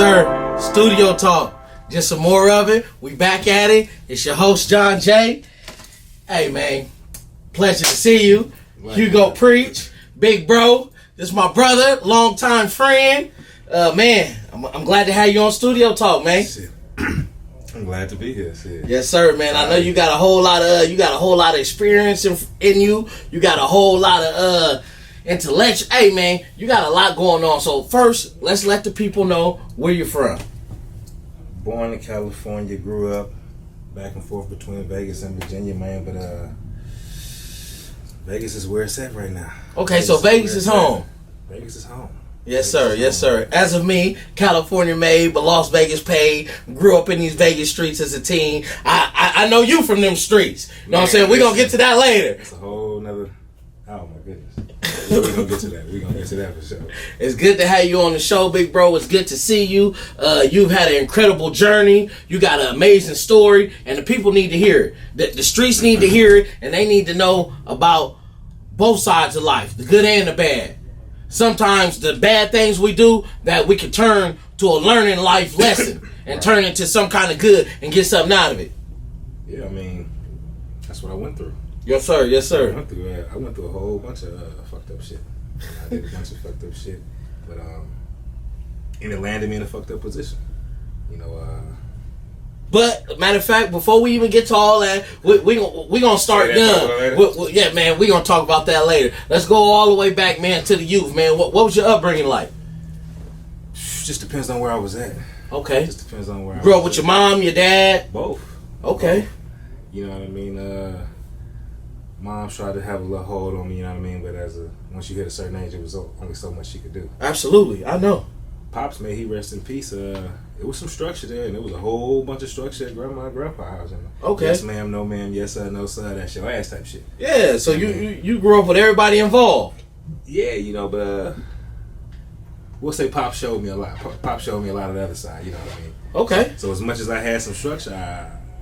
sir. Studio talk. Just some more of it. We back at it. It's your host, John J. Hey, man. Pleasure to see you. Hugo Preach. Big bro. This is my brother. Longtime friend. Man, I'm glad to have you on Studio Talk, man. I'm glad to be here. Shit. Yes, sir, man. I know you got a whole lot of experience in you. You got a whole lot of intellect. Hey, man, you got a lot going on. So first, let's let the people know where you're from. Born in California, grew up back and forth between Vegas and Virginia, man. But Vegas is where it's at right now. Okay, so Vegas is home. Vegas is home. Yes, sir. Yes, sir. As of me, California made, but Las Vegas paid. Grew up in these Vegas streets as a teen. I know you from them streets. You know what I'm saying? We're going to get to that later. That's a whole nother... Oh, my goodness. We're going to get to that. We're going to get to that for sure. It's good to have you on the show, big bro. It's good to see you. You've had an incredible journey. You got an amazing story, and the people need to hear it. The streets need to hear it, and they need to know about both sides of life, the good and the bad. Sometimes the bad things we do that we can turn to a learning life lesson and turn into some kind of good and get something out of it. Yeah, I mean, that's what I went through. Yes, sir. Yes, sir. I went through a whole bunch of fucked up shit. I did a bunch of fucked up shit, but and it landed me in a fucked up position. You know. But matter of fact, before we even get to all that, we gonna start young. Yeah, man, we gonna talk about that later. Let's go all the way back, man, to the youth, man. What was your upbringing like? Just depends on where I was at. Okay. Just depends on where I grew up with your mom, your dad. Both. Okay. Both. You know what I mean? Mom tried to have a little hold on me. You know what I mean? But once you hit a certain age, it was only so much she could do. Absolutely, I know. Pops, may he rest in peace. It was some structure there, and there was a whole bunch of structure at Grandma and Grandpa's house. You know? Okay. Yes, ma'am. No, ma'am. Yes, sir. No, sir. That's your ass type shit. Yeah. So you grew up with everybody involved. Yeah, you know, but we'll say Pop showed me a lot. Pop showed me a lot of the other side. You know what I mean? Okay. So as much as I had some structure,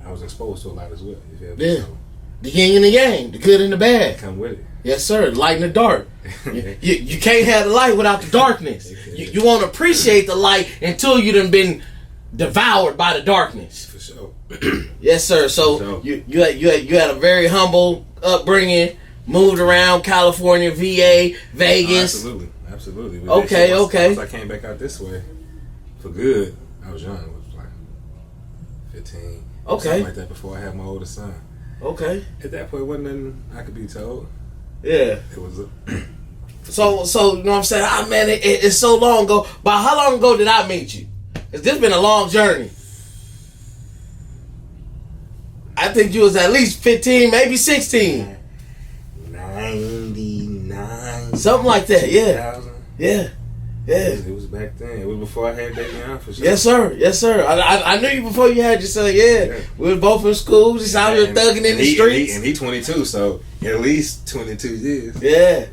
I was exposed to a lot as well. You feel me? Yeah. So, the yin and the yang, the good and the bad. Come with it. Yes, sir. Light and the dark. you can't have the light without the darkness. You won't appreciate the light until you done been devoured by the darkness. For sure. Yes, sir. So you had a very humble upbringing. Moved around California, VA, Vegas. Absolutely. But okay. Once I came back out this way for good, I was young. I was like 15. Okay. Something like that before I had my oldest son. Okay. At that point, wasn't nothing I could be told. Yeah. It was So you know what I'm saying? Ah, man, it's so long ago. But how long ago did I meet you? It's just been a long journey. I think you was at least 15, maybe 16. 99. Something like that, yeah. 2000. Yeah. Yeah. It was back then. It was before I had Davion, for sure. Yes, sir. Yes, sir. I knew you before you had your son. Yeah. We were both in school, just out here thugging in the streets. And he 22, so at least 22 years. Yeah.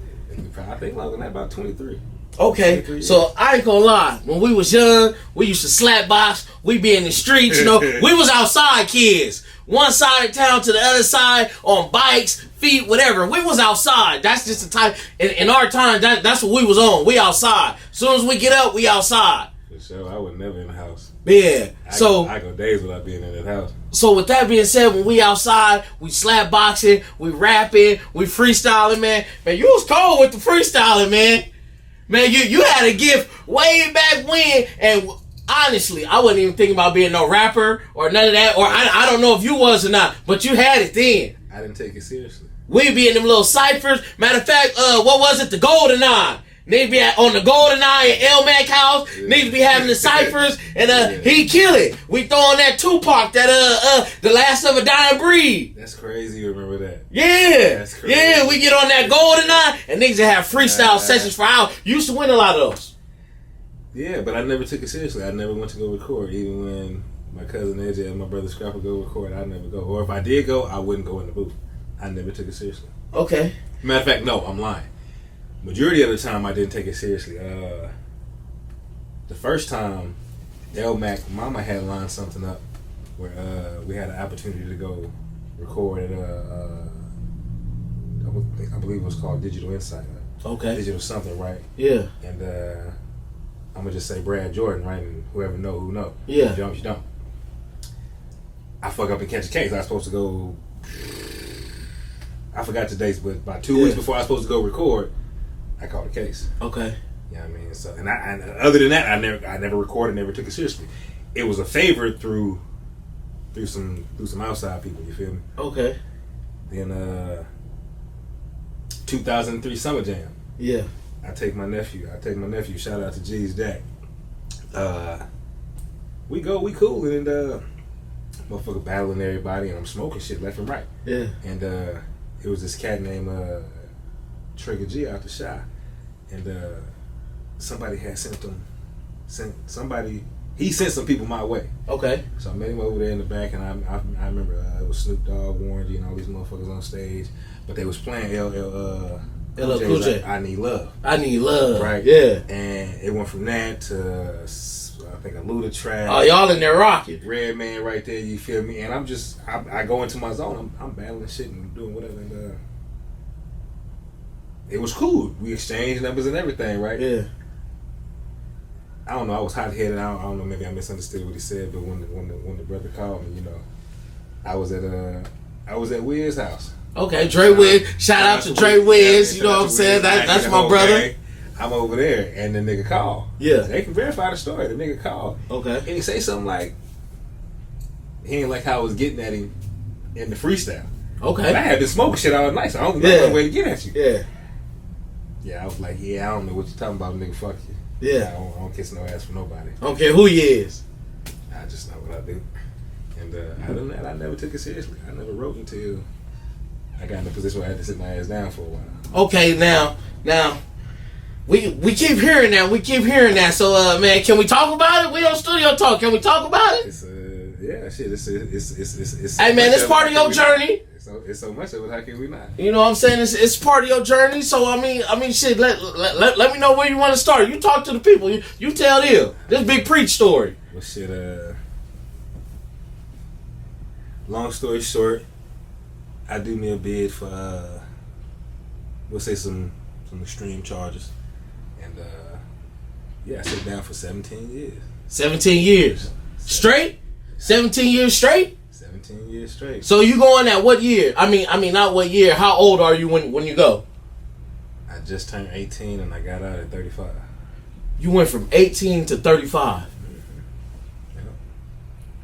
I think longer than that, about 23. Okay, so I ain't gonna lie. When we was young, we used to slap box. We be in the streets, you know. We was outside kids. One side of town to the other side on bikes, feet, whatever. We was outside. That's just the type. In our time, that's what we was on. We outside. As soon as we get up, we outside. For sure, I was never in the house. Yeah. I go days without being in that house. So with that being said, when we outside, we slap boxing, we rapping, we freestyling, man. Man, you was cold with the freestyling, man. Man, you had a gift way back when, and honestly, I wasn't even thinking about being no rapper or none of that, or I don't know if you was or not, but you had it then. I didn't take it seriously. We be in them little ciphers. Matter of fact, what was it? The Golden Eye. Need to be on the Golden Eye at El Mac house. Yeah. Need to be having the ciphers, and he kill it. We throwing that Tupac, that the last of a dying breed. That's crazy. You remember that? Yeah, that's crazy. Yeah. We get on that Golden Eye, and niggas that have freestyle sessions for hours. Used to win a lot of those. Yeah, but I never took it seriously. I never went to go record, even when my cousin AJ and my brother Scrap would go record. I'd never go, or if I did go, I wouldn't go in the booth. I never took it seriously. Okay. Matter of fact, no, I'm lying. Majority of the time, I didn't take it seriously. The first time, El Mac, Mama had lined something up where we had an opportunity to go record at I believe it was called Digital Insight. Okay. Digital something, right? Yeah. And I'm gonna just say Brad Jordan, right? And whoever know, who know. Yeah. You don't. I fuck up and catch a case. I was supposed to go. I forgot the dates, but about 2 weeks before I was supposed to go record, I caught a case. Okay. You know what I mean? So, and other than that, I never recorded, never took it seriously. It was a favor through some outside people. You feel me? Okay. Then 2003 Summer Jam. Yeah. I take my nephew. Shout out to G's Dak. We cool, and motherfucker battling everybody, and I'm smoking shit left and right. Yeah. And it was this cat named Trigger G out the shop, and somebody had he sent some people my way. Okay. So I met him over there in the back, and I remember it was Snoop Dogg, Warren G, and all these motherfuckers on stage, but they was playing LL Cool J. I Need Love. I Need Love. Right. Yeah. And it went from that to I think a Luda track. Oh, y'all in there rocking. Redman right there, you feel me? And I go into my zone. I'm battling shit and doing whatever. And it was cool. We exchanged numbers and everything, right? Yeah. I don't know. I was hot headed. I don't know. Maybe I misunderstood what he said. But when the brother called me, I was at Wiz house. Okay, Dre Wiz. Shout out to Dre Wiz. You know what I'm saying? That's my brother. I'm over there, and the nigga called. Yeah. They can verify the story. The nigga called. Okay. And he say something like, he ain't like how I was getting at him in the freestyle. Okay. But I had been smoking shit all night, so I don't know no way to get at you. Yeah. Yeah, I was like, I don't know what you talking about, nigga. Fuck you. Yeah. I don't kiss no ass for nobody. I don't care who he is. I just know what I do. And other than that, I never took it seriously. I never wrote until I got in a position where I had to sit my ass down for a while. Okay, now, we keep hearing that. So, man, can we talk about it? We on Studio Talk. Can we talk about it? It's shit. It's. Hey, man, it's part of your journey. It's so much of it. How can we not? You know what I'm saying? It's part of your journey. So I mean, shit. Let me know where you want to start. You talk to the people. You tell them this big preach story. Well, shit. Long story short, I do me a bid for we'll say some extreme charges, and I sit down for 17 years. 17 years straight. 17 years straight. 17 years straight. So you going at what year? I mean, not what year. How old are you when you go? I just turned 18 and I got out at 35. You went from 18 to 35. Mm-hmm. Yep.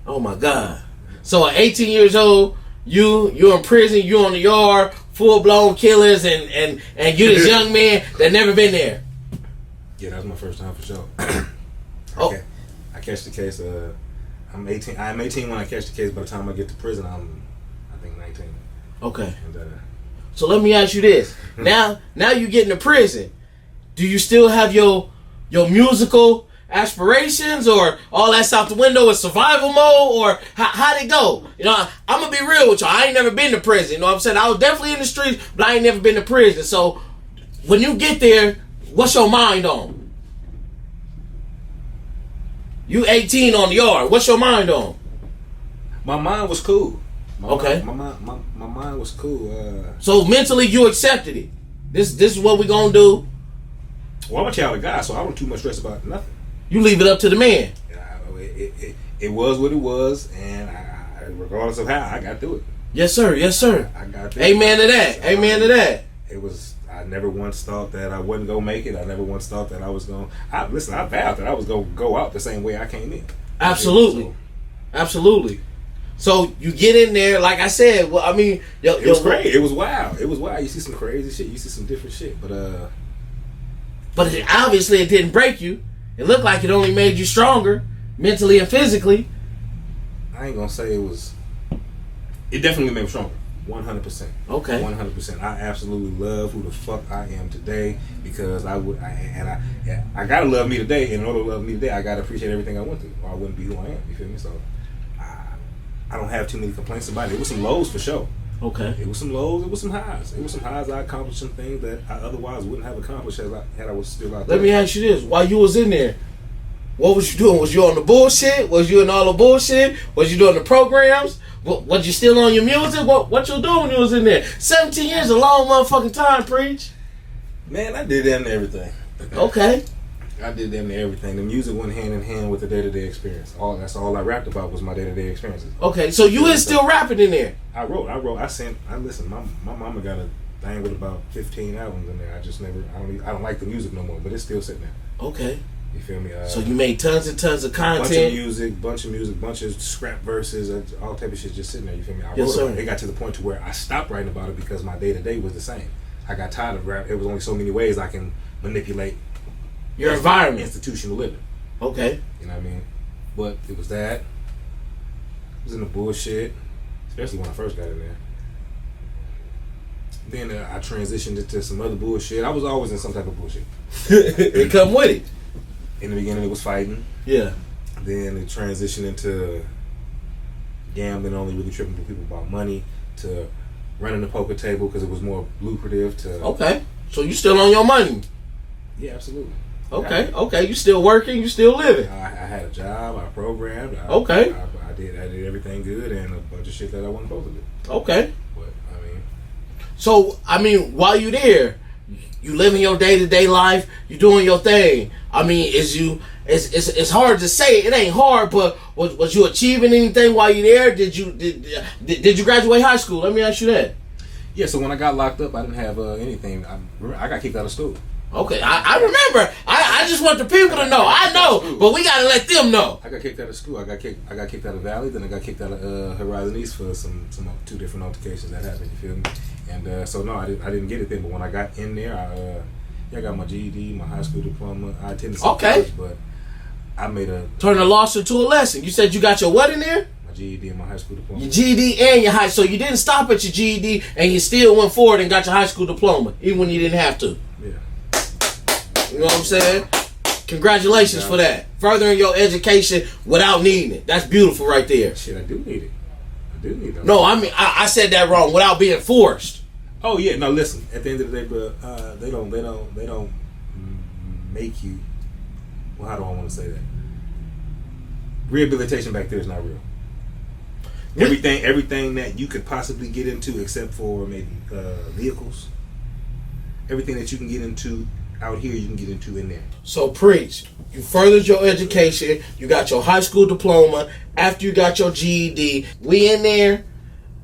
Oh my God. So at 18 years old, you're in prison, you on the yard, full blown killers, and you this young man that never been there. Yeah, that was my first time for sure. Okay. I catch the case. I'm 18. I'm 18 when I catch the case. By the time I get to prison, I think 19. Okay. And, so let me ask you this: now you get into prison. Do you still have your musical aspirations, or all that's out the window is survival mode, or how'd it go? I'm gonna be real with you. I ain't never been to prison. You know what I'm saying? I was definitely in the streets, but I ain't never been to prison. So when you get there, what's your mind on? You 18 on the yard. What's your mind on? My mind was cool. Okay. My mind was cool. So mentally, you accepted it. This is what we gonna do. Well, I'm a child of God, so I don't too much stress about nothing. You leave it up to the man. It was what it was, and I, regardless of how, I got through it. Yes, sir. Yes, sir. I got through Amen it. to that. So, Amen to that. It was. I never once thought that I wasn't gonna make it. I never once thought that I was gonna. I vowed that I was gonna go out the same way I came in. Absolutely, absolutely. So you get in there, like I said. Well, I mean, it was great. It was wild. It was wild. You see some crazy shit. You see some different shit. But obviously it didn't break you. It looked like it only made you stronger, mentally and physically. I ain't gonna say it was. It definitely made me stronger. 100%. Okay. 100%. I absolutely love who the fuck I am today, because I gotta love me today. And in order to love me today, I gotta appreciate everything I went through, or I wouldn't be who I am. You feel me? So I don't have too many complaints about it. It was some lows for sure. Okay. It was some lows. It was some highs. It was some highs. I accomplished some things that I otherwise wouldn't have accomplished had I was still out there. Let me ask you this: while you was in there, what was you doing? Was you on the bullshit? Was you in all the bullshit? Was you doing the programs? Was you still on your music? What you doing when you was in there? 17 years is a long motherfucking time, Preach. Man, I did damn near everything. Okay. I did damn near everything. The music went hand in hand with the day-to-day experience. That's all I rapped about was my day-to-day experiences. Okay, so you is still rapping in there. I wrote. I listened. My mama got a thing with about 15 albums in there. I just never. I don't like the music no more, but it's still sitting there. Okay. You feel me? So you made tons and tons of content. Bunch of music, bunch of scrap verses, all type of shit just sitting there. You feel me? I Yes, wrote sir. it got to the point to where I stopped writing about it because my day-to-day was the same. I got tired of rap. It was only so many ways I can manipulate your environment, institutional living. Okay. You know what I mean? But it was that. It was in the bullshit, especially when I first got in there. Then I transitioned into some other bullshit. I was always in some type of bullshit. It come with it. In the beginning, it was fighting. Yeah. Then it transitioned into gambling, only really tripping to people about money, to running the poker table because it was more lucrative. To okay, so you still on your money? Yeah, absolutely. Okay. You still working? You still living? I had a job. I programmed. I did everything good and a bunch of shit that I wasn't supposed to do. Okay. But I mean, while you there, you living your day-to-day life. You doing your thing. I mean, it's hard to say. It ain't hard, but was you achieving anything while you there? Did you graduate high school? Let me ask you that. Yeah. So when I got locked up, I didn't have anything. I got kicked out of school. Okay, I remember. I just want the people to know. I know, but we gotta let them know. I got kicked out of school. I got kicked out of Valley. Then I got kicked out of Horizon East for some 2 different altercations that happened. You feel me? And so no, I didn't get it then. But when I got in there, I got my GED, my high school diploma. I attended some college, but I made turn a loss into a lesson. You said you got your what in there? My GED and my high school diploma. Your GED and your high. So you didn't stop at your GED, and you still went forward and got your high school diploma, even when you didn't have to. Yeah. You know what I'm saying? Congratulations for that. Furthering your education without needing it. That's beautiful right there. Shit, I do need it. No, I mean, I said that wrong. Without being forced. Oh yeah, no. Listen. At the end of the day, bro, they don't make you. Well, how do I want to say that? Rehabilitation back there is not real. Everything that you could possibly get into, except for maybe vehicles. Everything that you can get into out here, you can get into in there. So preach. You furthered your education. You got your high school diploma. After you got your GED, we in there.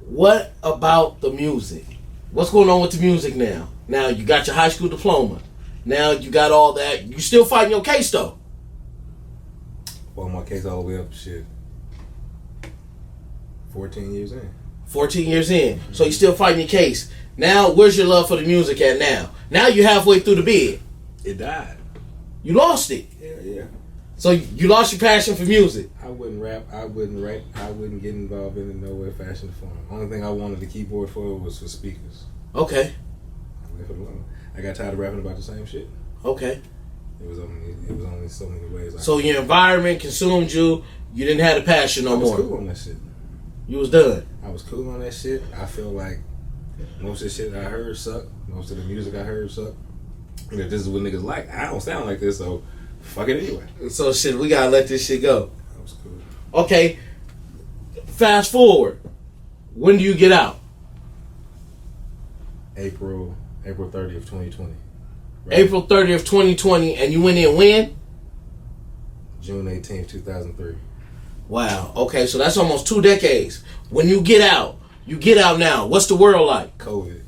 What about the music? What's going on with the music now? Now you got your high school diploma. Now you got all that. You still fighting your case though? Well, my case all the way up shit. 14 years in. 14 years in. So you still fighting your case. Now, where's your love for the music at now? Now you're halfway through the bid. It died. You lost it. Yeah. So you lost your passion for music. I wouldn't rap. I wouldn't write. I wouldn't get involved in it no way, fashion, or form. Only thing I wanted the keyboard for was for speakers. Okay. I left it alone. I got tired of rapping about the same shit. Okay. It was only so many ways. So your environment consumed you. You didn't have the passion no more. I was cool on that shit. You was done. I was cool on that shit. I feel like most of the shit I heard sucked. Most of the music I heard sucked. And if this is what niggas like, I don't sound like this, so fuck it anyway. So shit, we gotta let this shit go. That was cool. Okay. Fast forward. When do you get out? April 30th, 2020. Right. April 30th, 2020, and you went in when? June 18th, 2003. Wow. Okay, so that's almost 2 decades. When you get out now. What's the world like? COVID.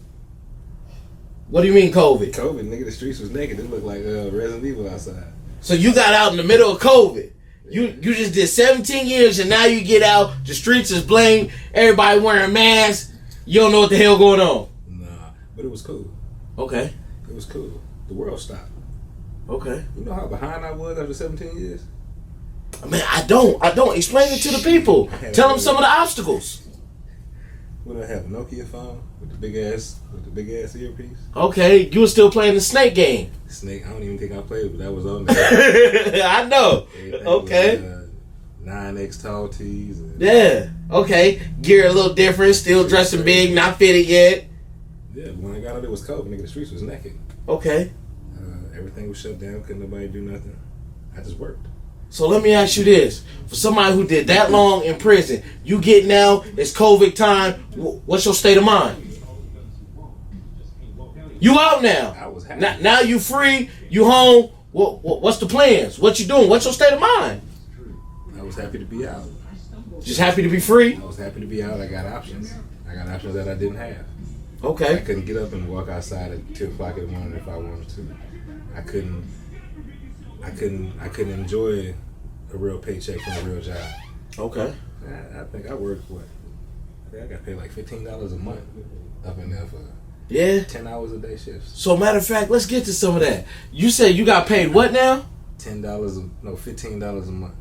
What do you mean COVID? COVID, nigga, the streets was naked. It looked like Resident Evil outside. So you got out in the middle of COVID. You just did 17 years and now you get out. The streets is blamed. Everybody wearing masks. You don't know what the hell going on. Nah, but it was cool. Okay. It was cool. The world stopped. Okay. You know how behind I was after 17 years? I mean, I don't. Explain it to the people. Tell them some of the obstacles. What did I have? A Nokia phone with the big ass earpiece. Okay, you were still playing the Snake game. Snake, I don't even think I played it, but that was on there. I know. Everything Okay. Was, 9X tall tees. Yeah. Okay. Gear a little different. Still dressing big. Not fitted yet. Yeah, but when I got out, it was cold. Nigga, the streets was naked. Okay. Everything was shut down. Couldn't nobody do nothing. I just worked. So let me ask you this. For somebody who did that long in prison, you get now, it's COVID time. What's your state of mind? You out now. I was happy. Now you free. You home. What's the plans? What you doing? What's your state of mind? I was happy to be out. Just happy to be free? I was happy to be out. I got options. I got options that I didn't have. Okay. I couldn't get up and walk outside at 2 o'clock in the morning if I wanted to. I couldn't enjoy a real paycheck from a real job. Okay. I think I worked I think I got paid like $15 a month up in there for 10 hours a day shifts. So matter of fact, let's get to some of that. You said you got paid what now? $15 a month.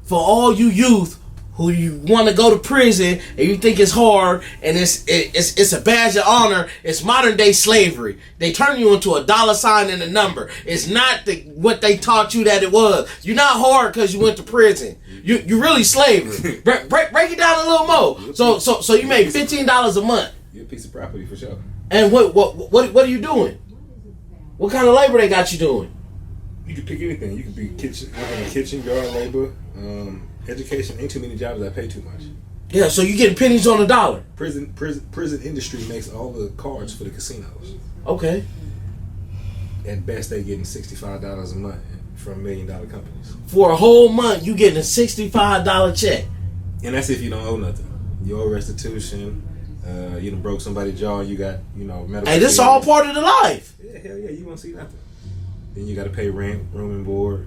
For all you youth who you want to go to prison and you think it's hard and it's a badge of honor, it's modern day slavery. They turn you into a dollar sign and a number. It's not what they taught you that it was. You're not hard because you went to prison. You really slavery. break it down a little more. So you made $15 a month. You're a piece of property for sure. And what are you doing? What kind of labor they got you doing? You can pick anything. You can be working in kitchen, yard labor, education. Ain't too many jobs that pay too much. Yeah, so you getting pennies on the dollar. Prison industry makes all the cards for the casinos. Okay. At best, they getting $65 a month from $1 million companies. For a whole month, you getting a $65 check. And that's if you don't owe nothing. You owe restitution. You done broke somebody's jaw. You got medical. Hey, this all part of the life. Yeah, hell yeah. You won't see nothing. Then you got to pay rent, room and board.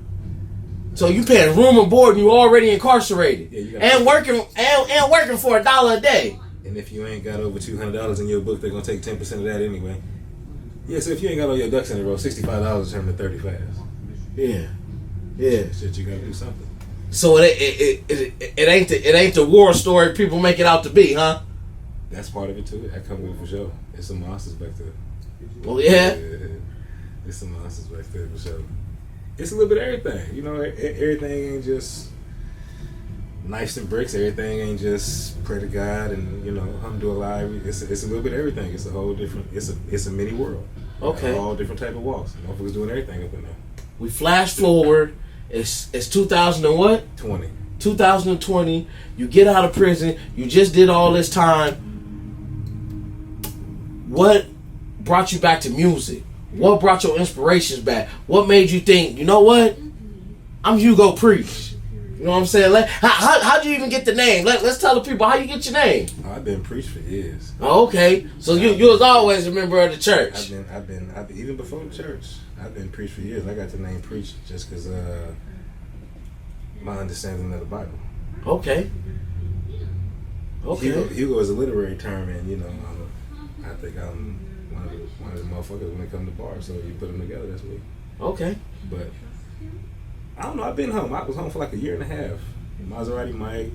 So you paying room and board, and you already incarcerated, and working for $1 a day. And if you ain't got over $200 in your book, they're gonna take 10% of that anyway. Yeah, so if you ain't got all your ducks in a row, $65 turn to 30 fast. Yeah. Shit, you gotta do something. So it ain't the war story people make it out to be, huh? That's part of it too. That comes with it for sure. It's some monsters back there. Oh yeah. It's some monsters back there for sure. It's a little bit of everything. Everything ain't just knives and bricks. Everything ain't just pray to God and alhamdulillah. It's a little bit of everything. It's a whole different. It's a mini world. Okay. All different type of walks. Motherfuckers doing everything up in there. We flash forward. It's 2000 and what? 2020. You get out of prison. You just did all this time. What brought you back to music? What brought your inspirations back? What made you think, you know what? I'm Hugo Preach. You know what I'm saying? How'd you even get the name? Let's tell the people how you get your name. Oh, I've been preached for years. Oh, okay. So you was always a member of the church. I've been even before the church. I've been preached for years. I got the name Preach just because my understanding of the Bible. Okay. Hugo is a literary term, and I think I'm one of the motherfuckers when it comes to bars. So you put them together, that's me. Okay. But I don't know. I've been home. I was home for like a year and a half. Maserati Mike,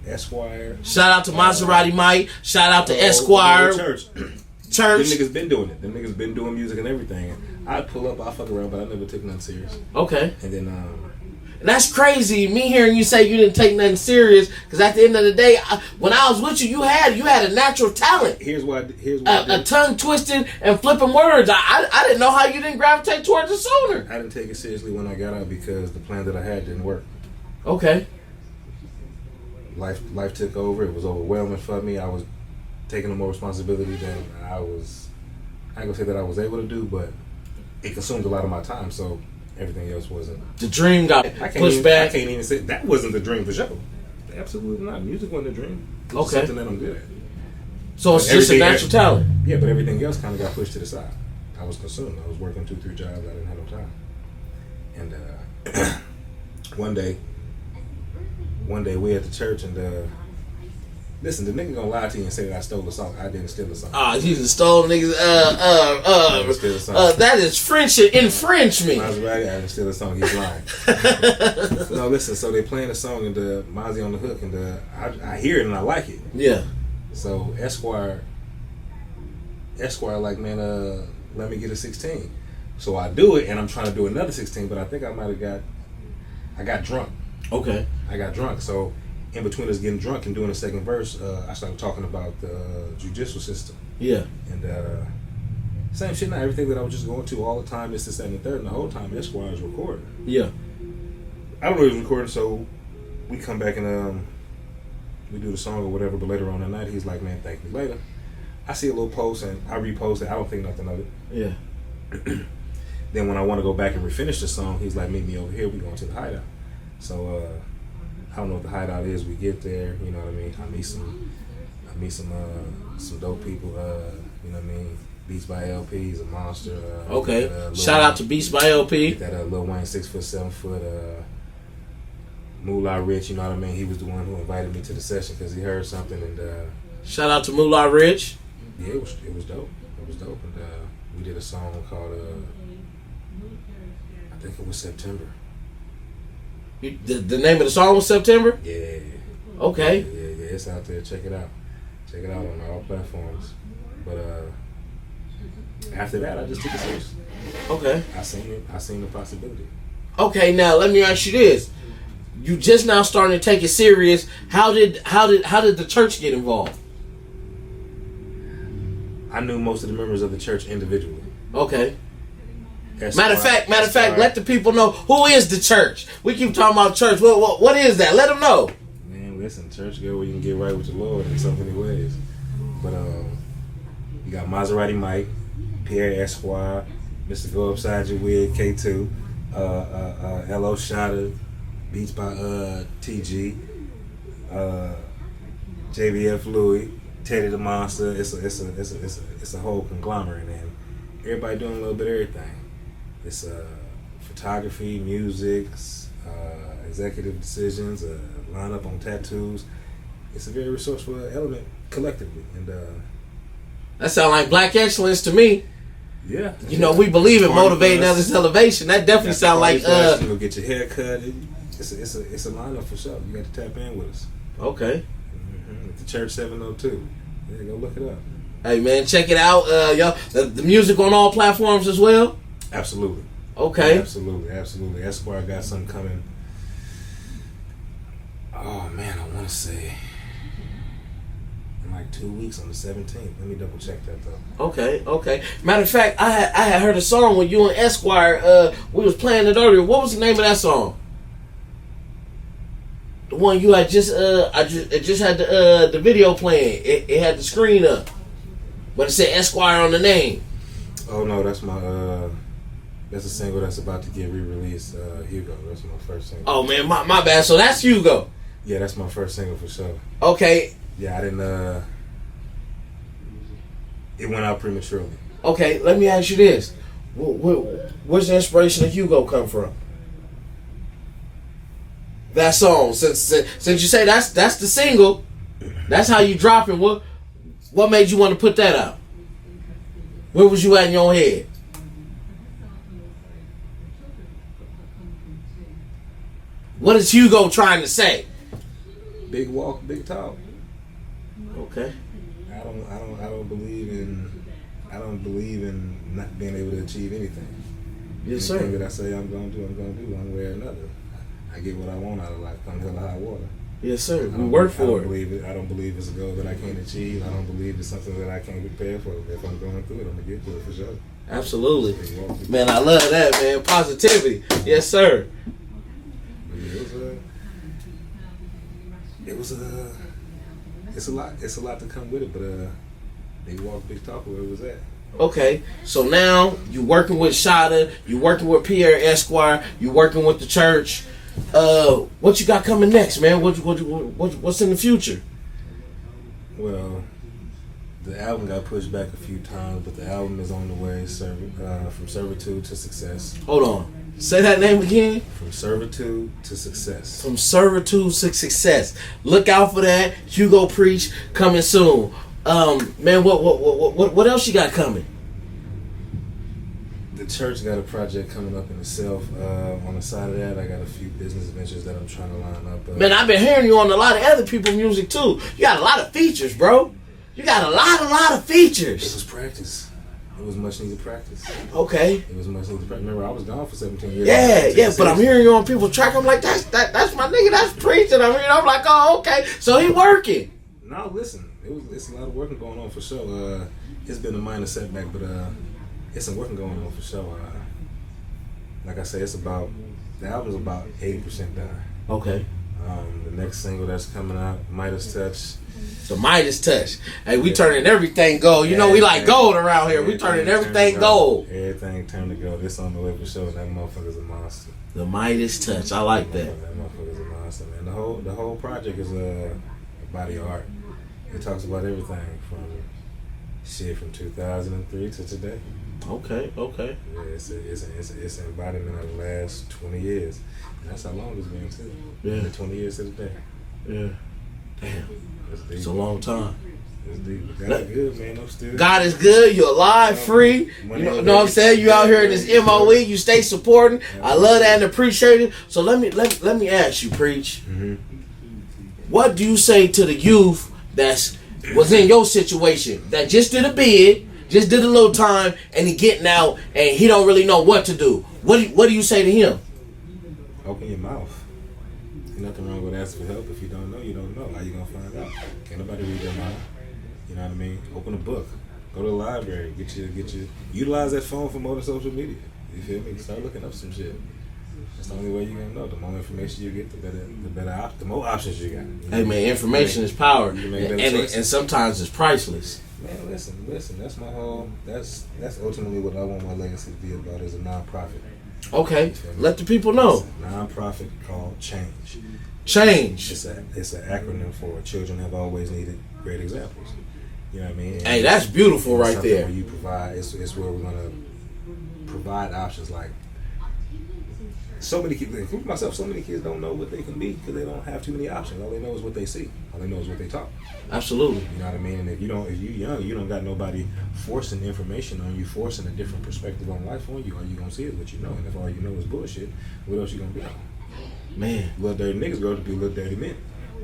Esquire. Shout out to Maserati Mike. Shout out to Esquire. Church. Them niggas been doing it. Them niggas been doing music and everything. I'd pull up, I'd fuck around, but I never took nothing serious. Okay. And then and that's crazy. Me hearing you say you didn't take nothing serious, because at the end of the day, when I was with you, you had a natural talent. Here's why. A tongue twisted and flipping words. I didn't know how you didn't gravitate towards it sooner. I didn't take it seriously when I got out because the plan that I had didn't work. Okay. Life took over. It was overwhelming for me. I was taking on more responsibility than I was. I ain't gonna say that I was able to do, but it consumed a lot of my time. So. Everything else wasn't. The dream got pushed back. I can't even say that wasn't the dream for sure. Absolutely not. Music wasn't the dream. It's something that I'm good at. So it's just a natural talent. Yeah, but everything else kind of got pushed to the side. I was consumed. I was working 2-3 jobs. I didn't have no time. And one day we at the church and listen, the nigga gonna lie to you and say that I stole a song. I didn't steal a song. You just stole niggas. That is French infringement. Maserati, I didn't steal a song. He's lying. No, listen. So they playing a song and Mozzie on the hook and I hear it and I like it. Yeah. So Esquire, like, man, let me get a 16. So I do it and I'm trying to do another 16, but I think I got drunk. Okay. I got drunk. So. In between us getting drunk and doing the second verse, I started talking about the judicial system. Yeah. And same shit now. Everything that I was just going to all the time, this, and the third, and the whole time Esquire is recording. Yeah. I don't know he was recording, so we come back and we do the song or whatever, but later on that night, he's like, man, thank me later. I see a little post and I repost it. I don't think nothing of it. Yeah. Then when I want to go back and refinish the song, he's like, meet me over here. We going to the hideout. So I don't know what the hideout is. We get there. You know what I mean? I meet some dope people. You know what I mean? Beats by LP. He's a monster. Okay. Shout out to Beats by LP. That Lil Wayne 6 foot, 7 foot. Moolah Rich. You know what I mean? He was the one who invited me to the session because he heard something. And shout out to Moolah Rich. Yeah, it was dope. It was dope. And we did a song called I think it was September. The name of the song was September? Yeah. Okay. Yeah, it's out there. Check it out. Check it out on all platforms. But after that, I just took it serious. Okay. I seen the possibility. Okay, now let me ask you this. You just now starting to take it serious. How did the church get involved? I knew most of the members of the church individually. Okay. Matter of fact, let the people know who is the church. We keep talking about church. What is that? Let them know. Man, listen, church go where you can get right with the Lord in so many ways. But you got Maserati Mike, Pierre Esquire, Mr. Go Upside Your Wig, K2, L.O. Shotta, Beats by TG, JVF Louis, Teddy the Monster. It's a whole conglomerate, and everybody doing a little bit of everything. It's photography, music, executive decisions, lineup on tattoos. It's a very resourceful element collectively, and that sounds like black excellence to me. Yeah, you know, we believe in motivating others' elevation. That definitely sounds like you go get your hair cut. It's a lineup for sure. You got to tap in with us. Okay. The Church 702. Yeah, go look it up. Hey man, check it out. Y'all, the music on all platforms as well. Absolutely. Okay. Absolutely. Esquire got something coming. Oh man, I want to say in like 2 weeks on the 17th. Let me double check that though. Okay. Matter of fact, I had heard a song with you and Esquire. We was playing it earlier. What was the name of that song? The one you had just had the video playing. It had the screen up, but it said Esquire on the name. Oh no, that's my that's a single that's about to get re-released. Hugo, that's my first single. Oh man, my bad. So that's Hugo. Yeah, that's my first single for sure. Okay. Yeah, I didn't. It went out prematurely. Okay, let me ask you this: where's the inspiration of Hugo come from? That song, since you say that's the single, that's how you drop it. What made you want to put that out? Where was you at in your head? What is Hugo trying to say? Big walk, big talk. Okay. I don't believe in not being able to achieve anything. Yes, sir. Anything that I say I'm gonna do one way or another. I get what I want out of life. Come hell or high water. Yes, sir. We work for it. I don't believe it's a goal that I can't achieve. I don't believe it's something that I can't prepare for. If I'm going through it, I'm gonna get through it for sure. Absolutely. Man, I love that, man. Positivity. Yes, sir. It's a lot to come with it, but they walk, big talk where it was at. Okay, so now you working with Shotta, you working with Pierre Esquire, you working with the church. What you got coming next, man? What's in the future? Well, the album got pushed back a few times, but the album is on the way. From servitude to success. Hold on. Say that name again. From servitude to success. From servitude to success. Look out for that. Hugo Preach coming soon. Man, what else you got coming? The church got a project coming up in itself. On the side of that, I got a few business ventures that I'm trying to line up. Man, I've been hearing you on a lot of other people's music too. You got a lot of features, bro. You got a lot of features. It was practice. It was much needed practice. Okay. It was much needed practice. Remember, I was gone for 17 years. Yeah, but I'm hearing you on people's track. I'm like, that's my nigga. That's preaching. I'm like, oh, okay. So he working. No, listen. It's a lot of working going on for sure. It's been a minor setback, but it's some working going on for sure. Like I said, the album's about 80% done. Okay. The next single that's coming out, Midas Touch. The Midas Touch. Hey, we turning everything gold. You know we like gold around here. We turning everything gold. Everything turned to gold. This on the way for sure. That motherfucker's a monster. The Midas Touch. I like that. That motherfucker's a monster, man. The whole project is a body of art. It talks about everything from 2003 to today. Okay. Yeah, it's an embodiment of the last 20 years. And that's how long it's been too. Yeah. 20 years to the day. Yeah. Damn. It's a long time. It's deep. God is good, man. I'm still. God is good. You're alive, free. You know what I'm saying? You out here in this MOE. You stay supporting. I love that and appreciate it. So let me ask you, Preach. Mm-hmm. What do you say to the youth was in your situation that just did a bid, just did a little time, and he getting out and he don't really know what to do? What do you say to him? Open your mouth. There's nothing wrong with asking for help. If you don't know, you don't know. How you gonna find out? Can't nobody read your mind. You know what I mean? Open a book. Go to the library. Get your utilize that phone for more than social media. You feel me? Start looking up some shit. That's the only way you're gonna know. The more information you get, the more options you got. You know? Hey man, information is power, and sometimes it's priceless. Man, listen. That's my whole. That's ultimately what I want my legacy to be about. Is a nonprofit. Okay, let the people know. It's a nonprofit called Change. Change. It's an acronym for Children Have Always Needed Great Examples. You know what I mean? Hey, that's beautiful right there. Where you provide, it's where we're gonna provide options. Like so many kids, including myself, so many kids don't know what they can be because they don't have too many options. All they know is what they see. All they know is what they talk. Absolutely. You know what I mean? And if you're young, you don't got nobody forcing information on you, forcing a different perspective on life on you. All you gonna see is what you know. And if all you know is bullshit, what else you gonna be on? Man, Little dirty niggas grow to be little dirty men.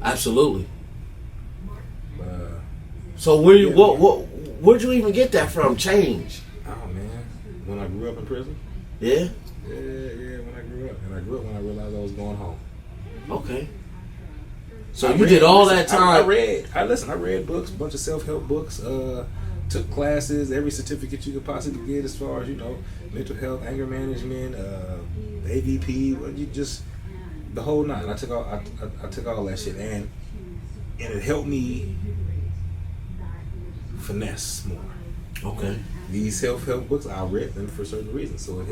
Absolutely. But, so where'd you even get that from? Change. Oh man, when I grew up in prison. Yeah. Yeah. When I grew up, and I grew up when I realized I was going home. Okay. So you did all that time. I read books, a bunch of self-help books. Took classes, every certificate you could possibly get as far as mental health, anger management, AVP. The whole nine. I took all that shit, and it helped me finesse more. Okay. These self-help books, I read them for certain reasons, so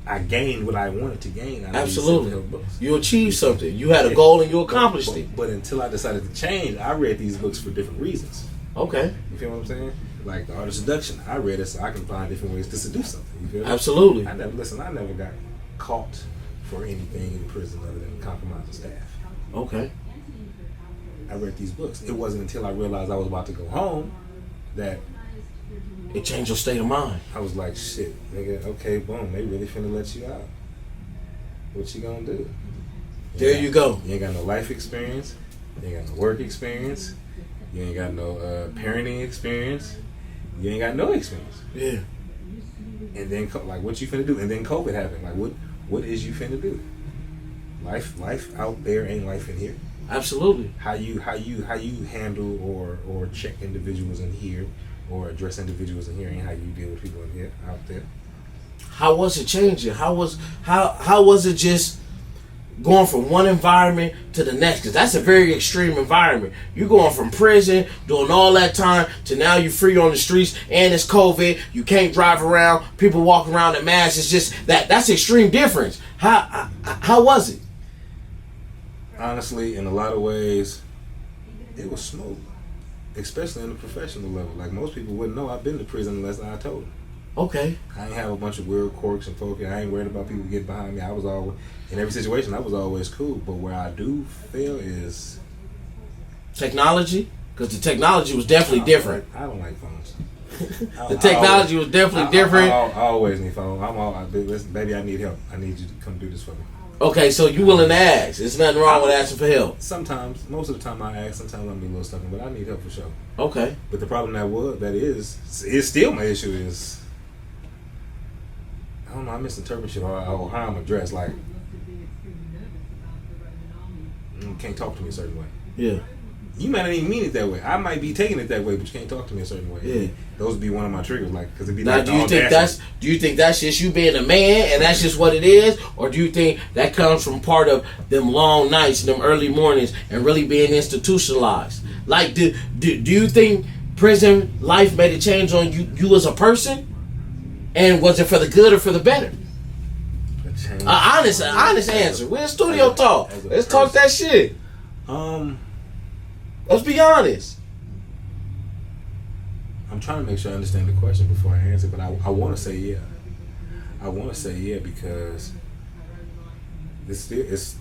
I gained what I wanted to gain out of these self-help books. You achieved something. You had a goal and you accomplished it. But until I decided to change, I read these books for different reasons. Okay. You feel what I'm saying? Like The Art of Seduction. I read it so I can find different ways to seduce something. You feel me? Absolutely. I never got caught for anything in prison other than compromising staff. Okay. I read these books. It wasn't until I realized I was about to go home that it changed your state of mind. I was like, shit, nigga, okay, boom, they really finna let you out. What you gonna do? You go. You ain't got no life experience. You ain't got no work experience. You ain't got no parenting experience. You ain't got no experience. Yeah. And then, like, what you finna do? And then COVID happened. Like, what is you finna do? Life out there ain't life in here. Absolutely. How you handle or check individuals in here or address individuals in here ain't how you deal with people in here out there. How was it changing? How was it just going from one environment to the next? Because that's a very extreme environment. You're going from prison, doing all that time, to now you're free on the streets, and it's COVID. You can't drive around. People walk around in masks. It's just that's extreme difference. How was it? Honestly, in a lot of ways, it was smooth. Especially on the professional level. Like, most people wouldn't know I've been to prison unless I told them. Okay. I ain't have a bunch of weird quirks and folk. I ain't worried about people getting behind me. I was always, in every situation, I was always cool. But where I do fail is technology, because the technology was definitely different. I don't like phones. The technology was definitely different. I always need phone. Baby, I need help. I need you to come do this for me. Okay, so you willing to ask? There's nothing wrong with asking for help. Sometimes, most of the time I ask. Sometimes I'm a little stuck, but I need help for sure. Okay. But the problem is still my issue is, I don't know, I misinterpret shit or how I'm addressed. Like, you can't talk to me a certain way. Yeah. You might not even mean it that way. I might be taking it that way, but you can't talk to me a certain way. Yeah. Those would be one of my triggers, like, because it'd be Now, like, do you think that's just you being a man and that's just what it is, or do you think that comes from part of them long nights, them early mornings, and really being institutionalized? Like, do you think prison life made a change on you as a person, and was it for the good or for the better? Honest answer. We're in studio talk. Let's talk that shit. Let's be honest. I'm trying to make sure I understand the question before I answer, but I want to say yeah. I want to say yeah because it's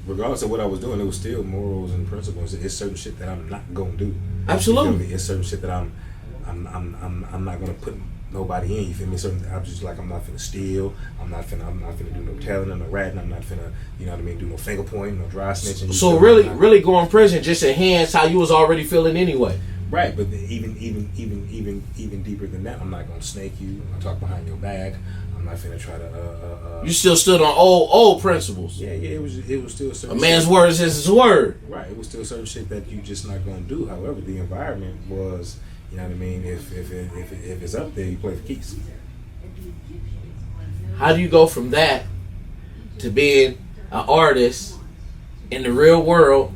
regardless of what I was doing, it was still morals and principles. It's certain shit that I'm not gonna do. Absolutely. It's certain shit that I'm not gonna put nobody in. You feel me? Certain I'm just like I'm not finna steal. I'm not finna do no telling or no ratting. I'm not finna, you know what I mean, do no finger pointing, no dry snitching. So really going to prison just enhanced how you was already feeling anyway. Right, but even deeper than that, I'm not gonna snake you. I'm gonna talk behind your back. I'm not finna try to. You still stood on old principles. Yeah. It was still certain. A man's word is his word. Right. It was still certain shit that you just not gonna do. However, the environment was, you know what I mean. If it's up there, you play for keeps. How do you go from that to being an artist in the real world?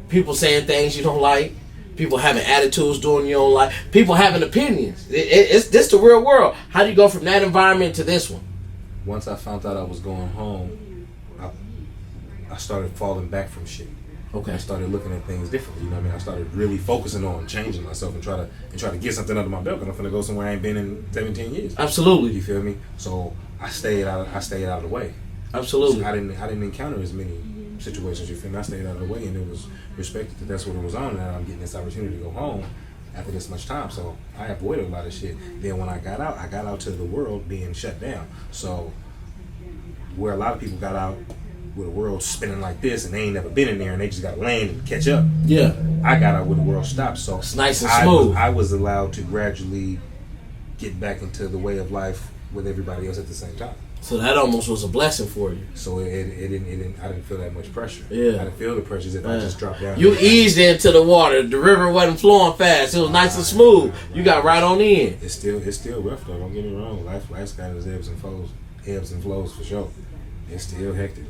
People saying things you don't like. People having attitudes doing you don't like. People having opinions. It's this the real world. How do you go from that environment to this one? Once I found out I was going home, I started falling back from shit. Okay. I started looking at things differently. You know what I mean? I started really focusing on changing myself and try to get something under my belt. Because I'm finna go somewhere I ain't been in 17 years. Absolutely. You feel me? So I stayed out of the way. Absolutely. So I didn't encounter as many situations. You feel me? I stayed out of the way, and it was respected that that's what it was on, and I'm getting this opportunity to go home after this much time. So I avoided a lot of shit. Then when I got out to the world being shut down. So where a lot of people got out with the world spinning like this, and they ain't never been in there, and they just got to land and catch up. Yeah. I got out when the world stopped. So it's nice and smooth. I was allowed to gradually get back into the way of life with everybody else at the same time. So that almost was a blessing for you. So it didn't. I didn't feel that much pressure. Yeah. I didn't feel the pressure if I just dropped down. You eased into the water. The river wasn't flowing fast. It was nice and smooth. You got right on in. It's still rough though. Don't get me wrong. Life's got its ebbs and flows for sure. It's still hectic.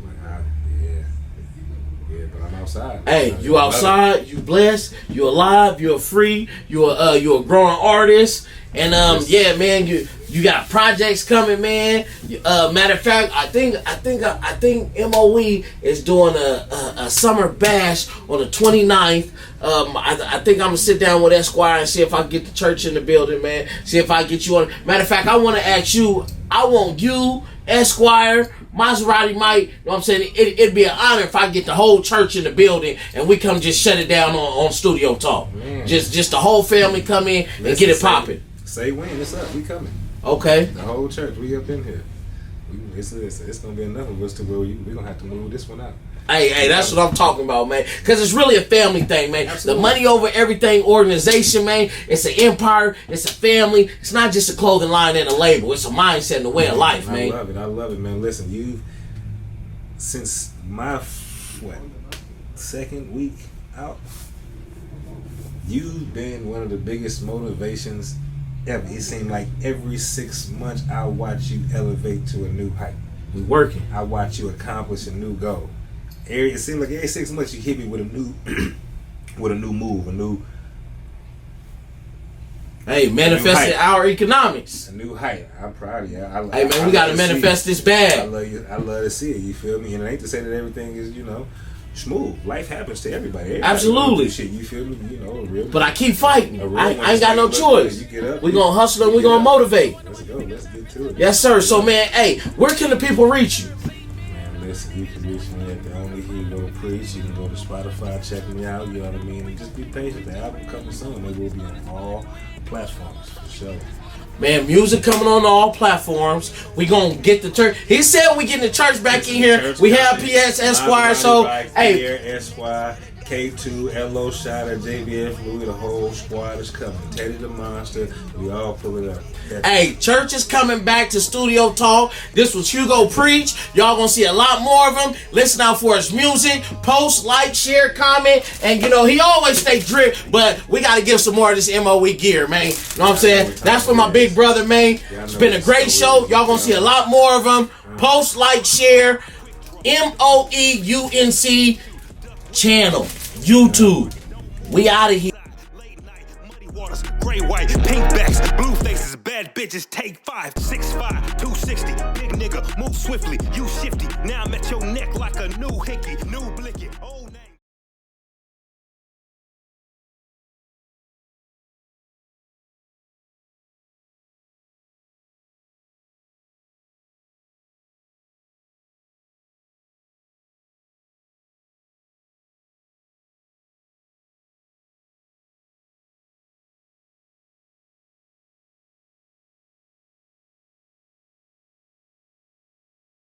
Yeah, but I'm outside. Hey, you outside. You blessed. You alive. You're free. You're a growing artist. And yeah, man, you got projects coming, man. Matter of fact, I think MOE is doing a summer bash on the 29th. I think I'm gonna sit down with Esquire and see if I can get the church in the building, man. See if I get you on. Matter of fact, I want to ask you. I want you, Esquire, Maserati Mike. You know what I'm saying? It'd be an honor if I get the whole church in the building and we come just shut it down on Studio Talk. Man. Just the whole family come in and get it popping. Say when it's up, we coming. Okay. The whole church, we up in here. It's gonna be enough of us to where we gonna have to move this one out. Hey, that's what I'm talking about, man. Because it's really a family thing, man. Absolutely. The money over everything organization, man. It's an empire. It's a family. It's not just a clothing line and a label. It's a mindset and a way of life, man. I love it, man. Listen, since my second week out, you've been one of the biggest motivations ever. It seemed like every 6 months I watch you elevate to a new height. We working. I watch you accomplish a new goal. It seems like every 6 months you hit me with a new move, a new. Hey, manifesting our economics. A new height. I'm proud of you. Hey man, we gotta manifest this bag. I love to see it. You feel me? And it ain't to say that everything is, smooth. Life happens to everybody. Absolutely. Shit, you feel me? But I keep fighting. I ain't got no choice. We're gonna hustle and we're gonna motivate. Let's go. Let's get to it. Yes, sir. So man, hey, where can the people reach you? Man, listen, you can reach me at the only Hugo Preach. You can go to Spotify, check me out. You know what I mean? And just be patient. The album coming soon. It will be on all platforms for sure. Man, music coming on all platforms. We gonna get the church. He said we getting the church back in here. We have PS Esquire. So hey, Esquire, K2, LO Shotter, JBF, Louis, the whole squad is coming. Teddy the Monster, we all pull it up. Hey, church is coming back to Studio Talk. This was Hugo Preach. Y'all gonna see a lot more of him. Listen out for his music. Post, like, share, comment. And, you know, he always stay drip, but we got to give some more of this MOE gear, man. You know what I'm saying? That's for my big brother, man. It's been a great show. Y'all gonna see a lot more of him. Post, like, share. MOEUNC channel. YouTube. We out of here. Gray, white, pink backs, blue faces, bad bitches, take 5, 6'5", 260, big nigga, move swiftly, you shifty, now I'm at